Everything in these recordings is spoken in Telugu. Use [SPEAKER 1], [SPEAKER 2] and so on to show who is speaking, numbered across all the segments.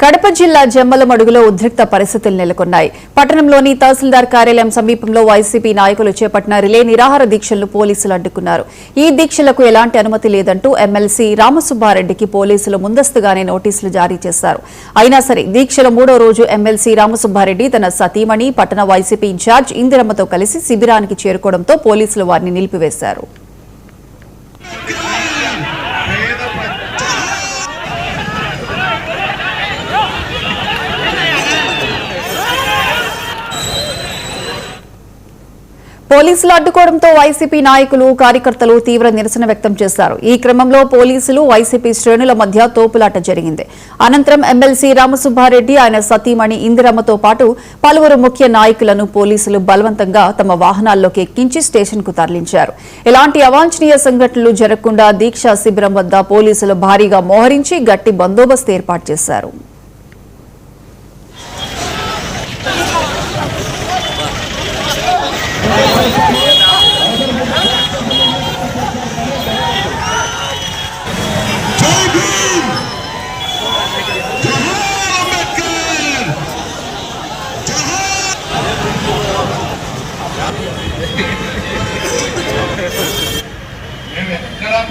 [SPEAKER 1] కడప జిల్లా జమ్మలమడుగులో ఉద్రిక్త పరిస్థితులు నెలకొన్నాయి. పట్టణంలోని తహసీల్దార్ కార్యాలయం సమీపంలో వైసీపీ నాయకులు చేపట్టిన రిలే నిరాహార దీక్షలను పోలీసులు అడ్డుకున్నారు. ఈ దీక్షలకు ఎలాంటి అనుమతి లేదంటూ ఎమ్మెల్సీ రామసుబ్బారెడ్డికి పోలీసులు ముందస్తుగానే నోటీసులు జారీ చేశారు. అయినా సరే దీక్షల 3వ రోజు ఎమ్మెల్సీ రామసుబ్బారెడ్డి తన సతీమణి పట్టణ వైసీపీ ఇన్ఛార్జ్ ఇందిరమ్మతో కలిసి శిబిరానికి చేరుకోవడంతో పోలీసులు వారిని నిలిపివేశారు. పోలీసులు అడ్డుకోవడంతో వైసీపీ నాయకులు కార్యకర్తలు తీవ్ర నిరసన వ్యక్తం చేశారు. ఈ క్రమంలో పోలీసులు వైసీపీ శ్రేణుల మధ్య తోపులాట జరిగింది. అనంతరం ఎమ్మెల్సీ రామసుబ్బారెడ్డి ఆయన సతీమణి ఇందిరమ్మతో పాటు పలువురు ముఖ్య నాయకులను పోలీసులు బలవంతంగా తమ వాహనాల్లోకి ఎక్కించి స్టేషన్కు తరలించారు. ఎలాంటి అవాంఛనీయ సంఘటనలు జరగకుండా దీక్షా శిబిరం వద్ద పోలీసులు భారీగా మోహరించి గట్టి బందోబస్తు ఏర్పాటు చేశారు.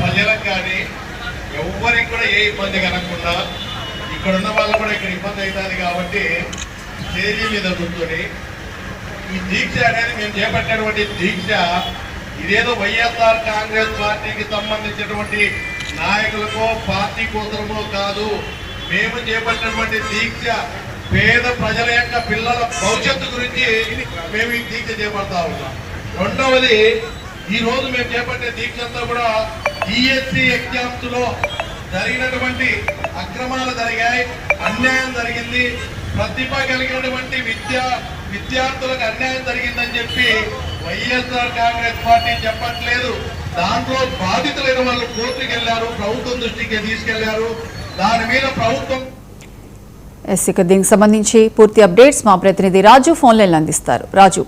[SPEAKER 2] ప్రజలకు కానీ ఎవరికి కూడా ఏ ఇబ్బంది కలగకుండా ఇక్కడ ఉన్న వాళ్ళు కూడా ఇక్కడ ఇబ్బంది అవుతుంది కాబట్టి స్టేజీ మీద కూర్చొని ఈ దీక్ష అనేది మేము చేపట్టినటువంటి దీక్ష ఇదేదో వైఎస్ఆర్ కాంగ్రెస్ పార్టీకి సంబంధించినటువంటి నాయకులకో పార్టీ కోసమో కాదు. మేము చేపట్టినటువంటి దీక్ష పేద ప్రజల యొక్క పిల్లల భవిష్యత్తు గురించి మేము ఈ దీక్ష చేపడతా ఉన్నాం. రెండవది, ఈ రోజు మేము చేపట్టే దీక్ష అంతా కూడా డిఎస్సి ఎగ్జామ్స్ లో జరిగినటువంటి అక్రమాలు జరిగాయి, అన్యాయం జరిగింది, ప్రతిభ కలిగినటువంటి విద్యార్థులకు అన్యాయం జరిగిందని చెప్పి వైఎస్ఆర్ కాంగ్రెస్ పార్టీ చెప్పట్లేదు. దాంట్లో బాధితులైన వాళ్ళు కోర్టుకు వెళ్లారు, ప్రభుత్వం దృష్టికి తీసుకెళ్లారు. దాని మీద ప్రభుత్వం
[SPEAKER 1] దీనికి సంబంధించి పూర్తి అప్డేట్స్ మా ప్రతినిధి రాజు ఫోన్ లైన్ అందిస్తారు. రాజు,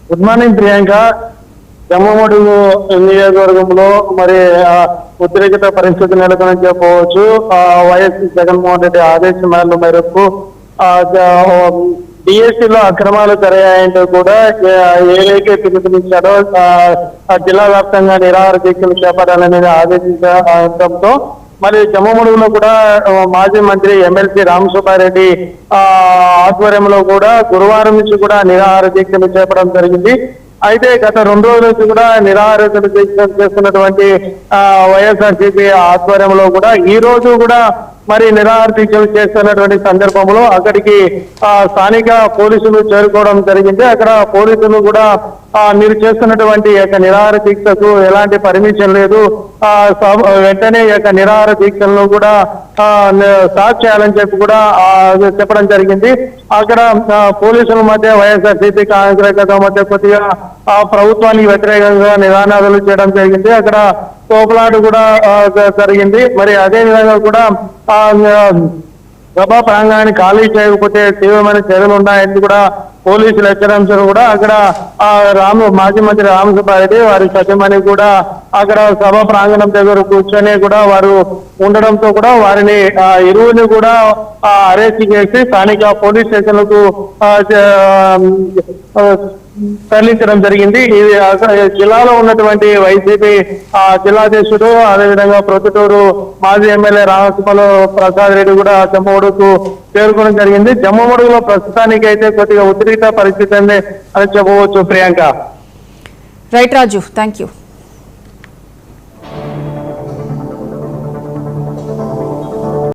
[SPEAKER 3] గుడ్ మార్నింగ్ ప్రియాంక. జమ్మమడుగు నియోజకవర్గంలో మరి ఉద్రిక్త పరిస్థితి నెలకొని చెప్పవచ్చు. వైఎస్ జగన్మోహన్ రెడ్డి ఆదేశాల మేరకు డిఎస్సీలో అక్రమాలు జరిగాయంటూ కూడా ఏదైతే పిలుపునిచ్చాడో జిల్లా వ్యాప్తంగా నిరాహార దీక్షలు చేపట్టాలనేది ఆదేశించడంతో మరి జమ్మమడుగులో కూడా మాజీ మంత్రి ఎమ్మెల్సీ రామసుబ్బారెడ్డి ఆధ్వర్యంలో కూడా గురువారం నుంచి కూడా నిరాహార దీక్షలు చేపట్టడం జరిగింది. అయితే గత 2 రోజుల నుంచి కూడా నిరాహార దీక్షలు చేస్తున్నటువంటి వైఎస్ఆర్సీపీ ఆధ్వర్యంలో కూడా ఈ రోజు కూడా మరి నిరాహార దీక్షలు చేస్తున్నటువంటి సందర్భంలో అక్కడికి స్థానిక పోలీసులు చేరుకోవడం జరిగింది. అక్కడ పోలీసులు కూడా మీరు చేస్తున్నటువంటి యొక్క నిరాహార దీక్షకు ఎలాంటి పర్మిషన్ లేదు, వెంటనే యొక్క నిరాహార దీక్షలను కూడా స్టాప్ చేయాలని చెప్పి కూడా చెప్పడం జరిగింది. అక్కడ పోలీసుల మధ్య వైఎస్ఆర్సీపీ కార్యకర్తల మధ్య కొద్దిగా ప్రభుత్వానికి వ్యతిరేకంగా నినాదాలు చేయడం జరిగింది. అక్కడ తోపులాట కూడా జరిగింది. మరి అదే విధంగా కూడా సభా ప్రాంగణాన్ని ఖాళీ చేయకపోతే తీవ్రమైన చర్యలు ఉన్నాయని కూడా పోలీసులు హెచ్చరించారు. కూడా అక్కడ మాజీ మంత్రి రామసుబ్బారెడ్డి వారి సత్యమణి కూడా అక్కడ సభా ప్రాంగణం దగ్గర కూర్చొని కూడా వారు ఉండడంతో కూడా వారిని ఇరువుని కూడా అరెస్ట్ చేసి స్థానిక పోలీస్ స్టేషన్లకు తరలించడం జరిగింది. ఇది జిల్లాలో ఉన్నటువంటి వైసీపీ జిల్లాధ్యక్షుడు, అదేవిధంగా ప్రొద్దుటూరు మాజీ ఎమ్మెల్యే రామసుబ్బల ప్రసాద్ రెడ్డి కూడా జమ్మమడుగుకు చేరుకోవడం జరిగింది. జమ్మమడుగులో ప్రస్తుతానికి అయితే కొద్దిగా ఉద్రిక్త పరిస్థితి అని చెప్పవచ్చు. Priyanka.
[SPEAKER 1] Right Raju, thank you.